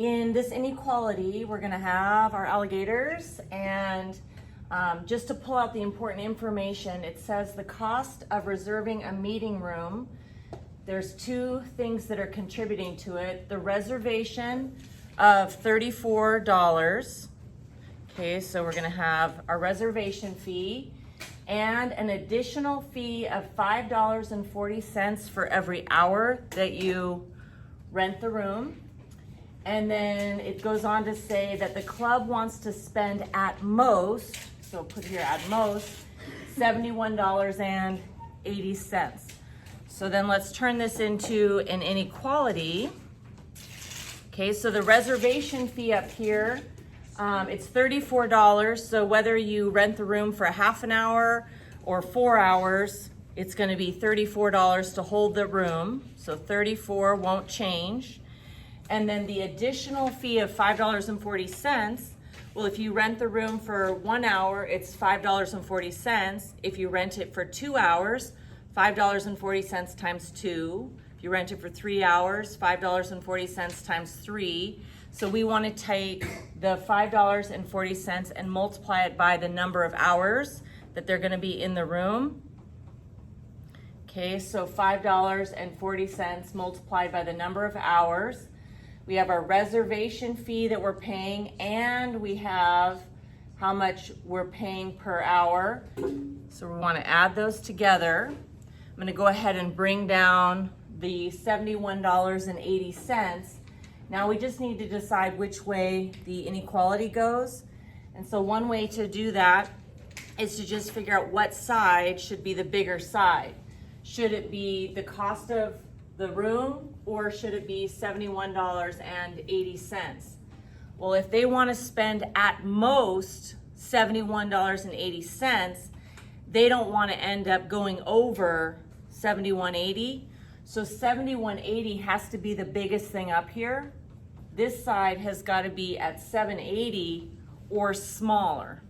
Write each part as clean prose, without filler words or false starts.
In this inequality, we're gonna have our alligators, and just to pull out the important information, it says the cost of reserving a meeting room. There's two things that are contributing to it. The reservation of $34. Okay, so we're gonna have our reservation fee and an additional fee of $5.40 for every hour that you rent the room. And then it goes on to say that the club wants to spend at most, so put here at most, $71.80. So then let's turn this into an inequality. Okay, so the reservation fee up here, it's $34. So whether you rent the room for a half an hour or 4 hours, it's gonna be $34 to hold the room. So 34 won't change. And then the additional fee of $5.40, well, if you rent the room for 1 hour, it's $5.40. If you rent it for 2 hours, $5.40 times 2. If you rent it for 3 hours, $5.40 times 3. So we want to take the $5.40 and multiply it by the number of hours that they're going to be in the room. Okay, so $5.40 multiplied by the number of hours. We have our reservation fee that we're paying, and we have how much we're paying per hour. So we want to add those together. I'm going to go ahead and bring down the $71.80. Now we just need to decide which way the inequality goes. And so one way to do that is to just figure out what side should be the bigger side. Should it be the cost of the room, or should it be $71.80? Well, if they want to spend at most $71.80, they don't want to end up going over $71.80. So $71.80 has to be the biggest thing up here. This side has got to be at $7.80 or smaller.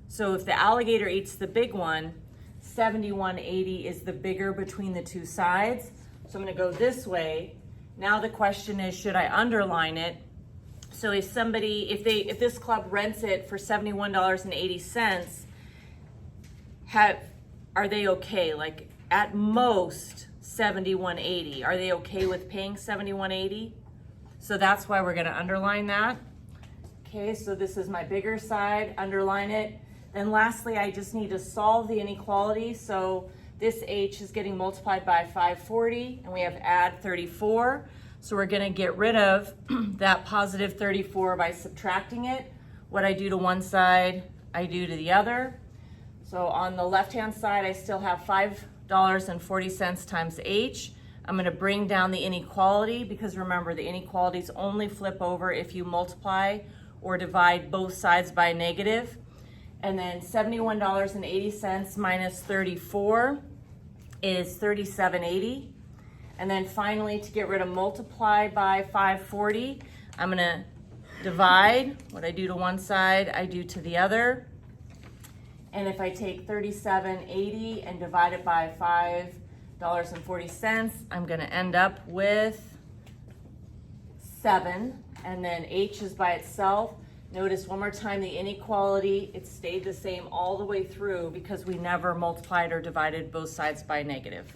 So if the alligator eats the big one, $71.80 is the bigger between the two sides. So I'm going to go this way. Now the question is, should I underline it? So if this club rents it for $71.80, are they okay? Like at most $71.80. Are they okay with paying $71.80? So that's why we're going to underline that. Okay, so this is my bigger side, underline it. Then lastly, I just need to solve the inequality. So this H is getting multiplied by 540, and we have add 34. So we're gonna get rid of that positive 34 by subtracting it. What I do to one side, I do to the other. So on the left-hand side, I still have $5.40 times H. I'm gonna bring down the inequality, because remember, the inequalities only flip over if you multiply or divide both sides by a negative. And then $71.80 minus 34 is $37.80. And then finally, to get rid of multiply by 540, I'm gonna divide. What I do to one side, I do to the other. And if I take $37.80 and divide it by $5.40, I'm gonna end up with 7. And then H is by itself. Notice one more time the inequality, it stayed the same all the way through because we never multiplied or divided both sides by negative.